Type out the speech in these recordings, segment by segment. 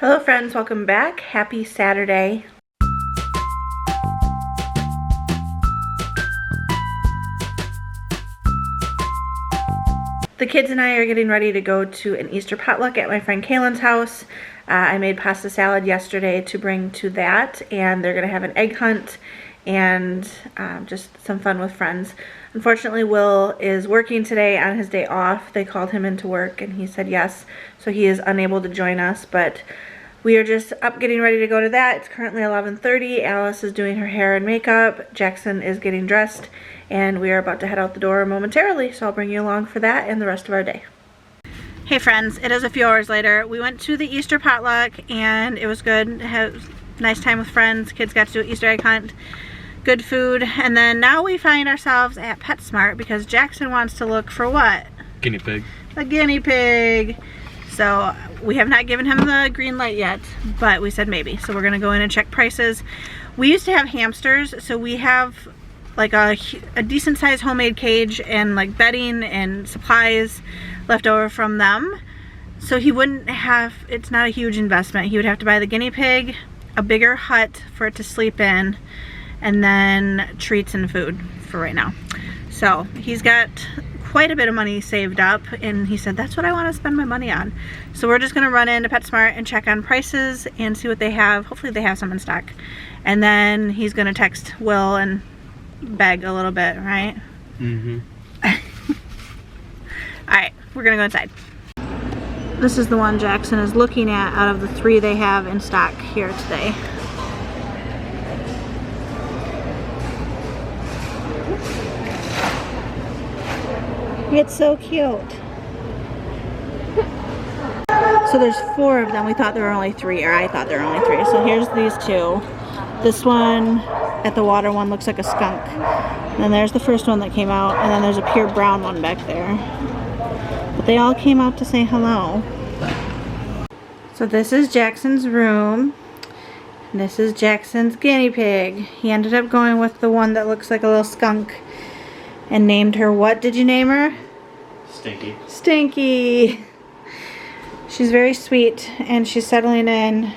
Hello friends, welcome back. Happy Saturday. The kids and I are getting ready to go to an Easter potluck at my friend Kaylin's house. I made pasta salad yesterday to bring to that, and they're gonna have an egg hunt and just some fun with friends. Unfortunately, Will is working today on his day off. They called him into work and he said yes, so he is unable to join us, but we are just up getting ready to go to that. It's currently 11:30. Alice is doing her hair and makeup. Jackson is getting dressed, and we are about to head out the door momentarily, so I'll bring you along for that and the rest of our day. Hey friends, it is a few hours later. We went to the Easter potluck and it was good. Had a nice time with friends. Kids got to do an Easter egg hunt. Good food. And then now we find ourselves at PetSmart because Jackson wants to look for what? Guinea pig. A guinea pig. So we have not given him the green light yet, but we said maybe. So we're gonna go in and check prices. We used to have hamsters, so we have like a decent sized homemade cage and like bedding and supplies left over from them. So he wouldn't have, it's not a huge investment. He would have to buy the guinea pig, a bigger hut for it to sleep in, and then treats and food for right now. So he's got quite a bit of money saved up, and he said that's what I want to spend my money on. So we're just gonna run into PetSmart and check on prices and see what they have. Hopefully they have some in stock, and then he's gonna text Will and beg a little bit, right? Mm-hmm. All right, we're gonna go inside. This is the one Jackson is looking at out of the 3 they have in stock here today. It's so cute. So there's 4 of them. We thought there were only 3, or I thought there were only 3. So here's these 2. This one at the water one looks like a skunk. And then there's the first one that came out, and then there's a pure brown one back there. But they all came out to say hello. So this is Jackson's room. And this is Jackson's guinea pig. He ended up going with the one that looks like a little skunk and named her, what did you name her? Stinky. Stinky. She's very sweet and she's settling in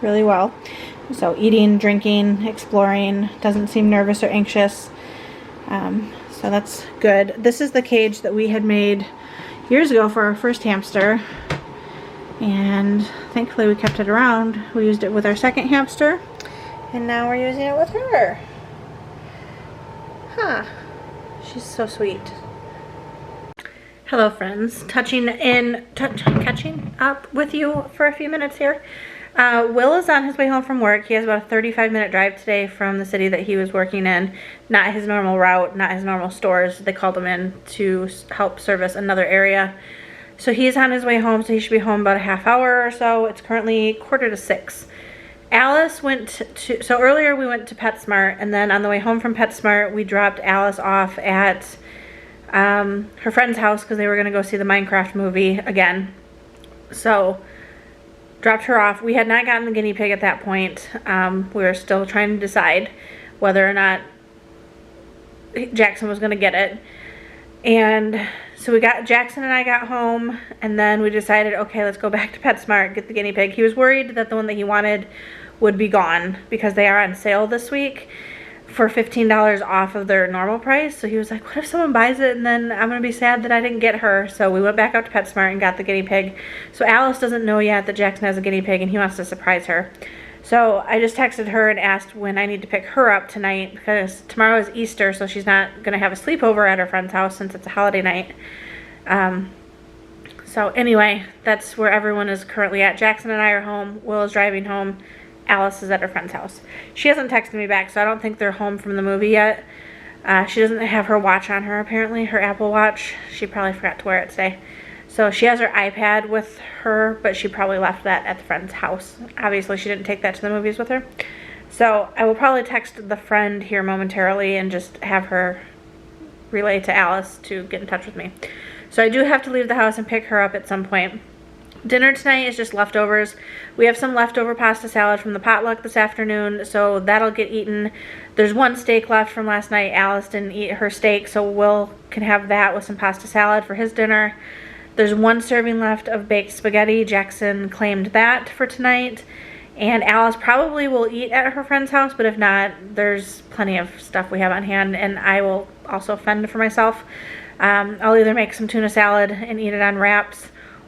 really well. So eating, drinking, exploring, doesn't seem nervous or anxious. So that's good. This is the cage that we had made years ago for our first hamster. And thankfully we kept it around. We used it with our second hamster, and now we're using it with her. Huh. She's so sweet. Hello friends, catching up with you for a few minutes here. Will is on his way home from work. He has about a 35-minute drive today from the city that he was working in. Not his normal route, not his normal stores. They called him in to help service another area. So he's on his way home, so he should be home about a half hour or so. It's currently 5:45. Alice went to, so earlier we went to PetSmart, and then on the way home from PetSmart, we dropped Alice off at her friend's house because they were going to go see the Minecraft movie again. So dropped her off. We had not gotten the guinea pig at that point. We were still trying to decide whether or not Jackson was going to get it. And so Jackson and I got home, and then we decided, okay, let's go back to PetSmart, get the guinea pig. He was worried that the one that he wanted would be gone because they are on sale this week for $15 off of their normal price. So he was like, what if someone buys it and then I'm gonna be sad that I didn't get her? So we went back out to PetSmart and got the guinea pig. So Alice doesn't know yet that Jackson has a guinea pig and he wants to surprise her. So I just texted her and asked when I need to pick her up tonight because tomorrow is Easter, so she's not gonna have a sleepover at her friend's house since it's a holiday night. So anyway, that's where everyone is currently at. Jackson and I are home. Will is driving home. Alice is at her friend's house. She hasn't texted me back, so I don't think they're home from the movie yet. She doesn't have her watch on her, apparently, her Apple Watch. She probably forgot to wear it today. So she has her iPad with her, but she probably left that at the friend's house. Obviously, she didn't take that to the movies with her. So I will probably text the friend here momentarily and just have her relay to Alice to get in touch with me. So I do have to leave the house and pick her up at some point. Dinner tonight is just leftovers. We have some leftover pasta salad from the potluck this afternoon, so that'll get eaten. There's 1 steak left from last night. Alice didn't eat her steak, so Will can have that with some pasta salad for his dinner. There's 1 serving left of baked spaghetti. Jackson claimed that for tonight. And Alice probably will eat at her friend's house, but if not, there's plenty of stuff we have on hand, and I will also fend for myself. I'll either make some tuna salad and eat it on wraps,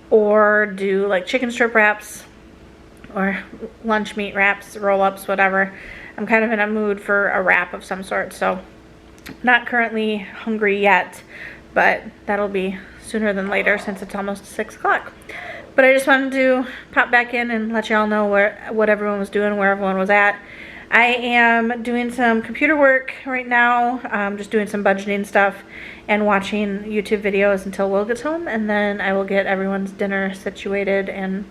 or do like chicken strip wraps, or lunch meat wraps, roll-ups, whatever. I'm kind of in a mood for a wrap of some sort, so not currently hungry yet, but that'll be sooner than later since it's almost 6 o'clock. But I just wanted to pop back in and let y'all know what everyone was doing, where everyone was at. I am doing some computer work right now, just doing some budgeting stuff and watching YouTube videos until Will gets home, and then I will get everyone's dinner situated and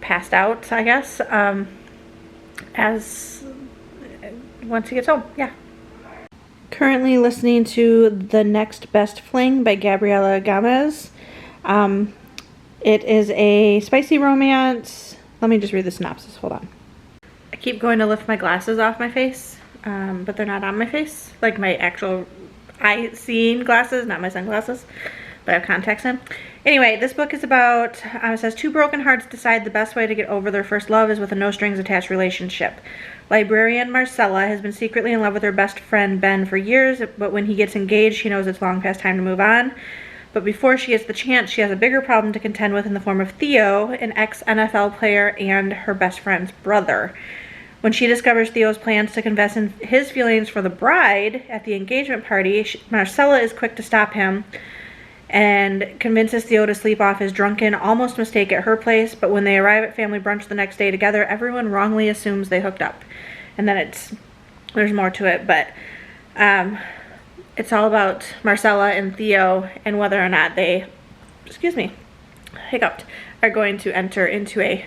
passed out, I guess, once he gets home. Yeah. Currently listening to The Next Best Fling by Gabriela Gomez. It is a spicy romance. Let me just read the synopsis. Hold on. I keep going to lift my glasses off my face, but they're not on my face. Like my actual eye-seeing glasses, not my sunglasses, but I have contacts in. Anyway, this book is about, it says, 2 broken hearts decide the best way to get over their first love is with a no-strings-attached relationship. Librarian Marcella has been secretly in love with her best friend Ben for years, but when he gets engaged, she knows it's long past time to move on. But before she gets the chance, she has a bigger problem to contend with in the form of Theo, an ex-NFL player and her best friend's brother. When she discovers Theo's plans to confess his feelings for the bride at the engagement party, Marcella is quick to stop him and convinces Theo to sleep off his drunken, almost mistake at her place. But when they arrive at family brunch the next day together, everyone wrongly assumes they hooked up. And then there's more to it, but it's all about Marcella and Theo and whether or not they, hiccuped, are going to enter into a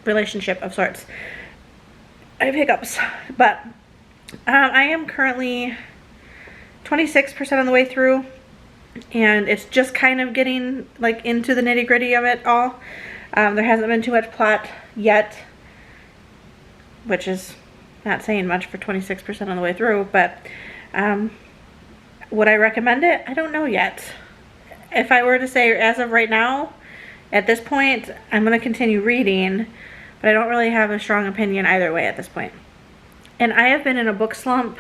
relationship of sorts. I have hiccups, but I am currently 26% of the way through, and it's just kind of getting like into the nitty-gritty of it all. There hasn't been too much plot yet, which is not saying much for 26% of the way through, but would I recommend it? I don't know yet. If I were to say as of right now, at this point, I'm going to continue reading, but I don't really have a strong opinion either way at this point. And I have been in a book slump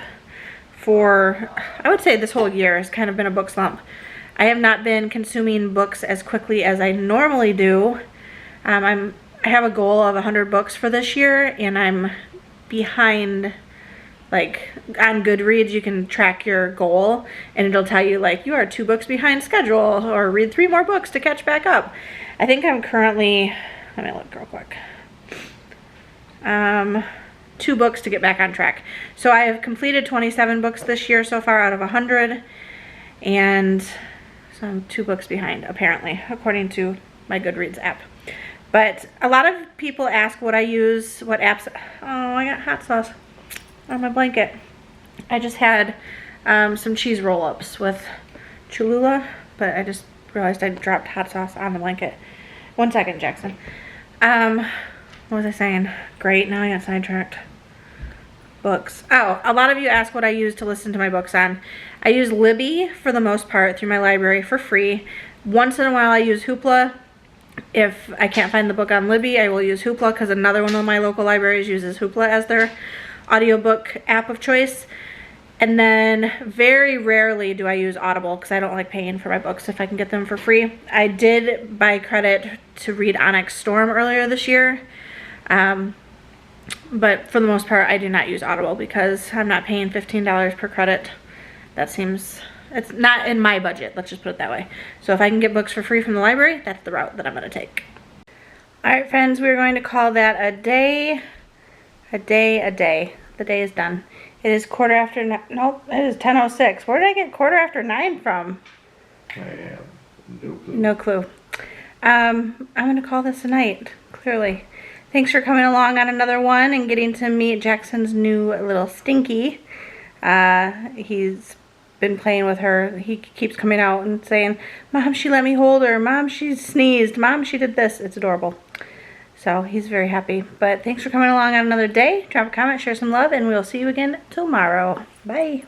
for, I would say this whole year has kind of been a book slump. I have not been consuming books as quickly as I normally do. I have a goal of 100 books for this year, and I'm behind. Like on Goodreads, you can track your goal and it'll tell you like you are 2 books behind schedule, or read 3 more books to catch back up. I think I'm currently, let me look real quick, 2 books to get back on track. So I have completed 27 books this year so far out of 100, and so I'm 2 books behind apparently, according to my Goodreads app. But a lot of people ask what I use, what apps. Oh, I got hot sauce on my blanket. I just had some cheese roll-ups with Cholula, but I just realized I dropped hot sauce on the blanket. 1 second, Jackson. What was I saying? Great, now I got sidetracked. Books. Oh, a lot of you ask what I use to listen to my books on. I use Libby for the most part through my library for free. Once in a while I use Hoopla. If I can't find the book on Libby, I will use Hoopla because another one of my local libraries uses Hoopla as their audiobook app of choice. And then very rarely do I use Audible because I don't like paying for my books if I can get them for free. I did buy credit to read Onyx Storm earlier this year, but for the most part I do not use Audible because I'm not paying $15 per credit. That seems, it's not in my budget, let's just put it that way. So if I can get books for free from the library, that's the route that I'm going to take. Alright friends, we're going to call that a day. A day. The day is done. It is 9:15. Nope, it is 10:06. Where did I get 9:15 from? I have no clue. No clue. I'm going to call this a night, clearly. Thanks for coming along on another one and getting to meet Jackson's new little Stinky. He's been playing with her. He keeps coming out and saying, Mom, she let me hold her. Mom, she sneezed. Mom, she did this. It's adorable. So he's very happy. But thanks for coming along on another day. Drop a comment, share some love, and we'll see you again tomorrow. Bye.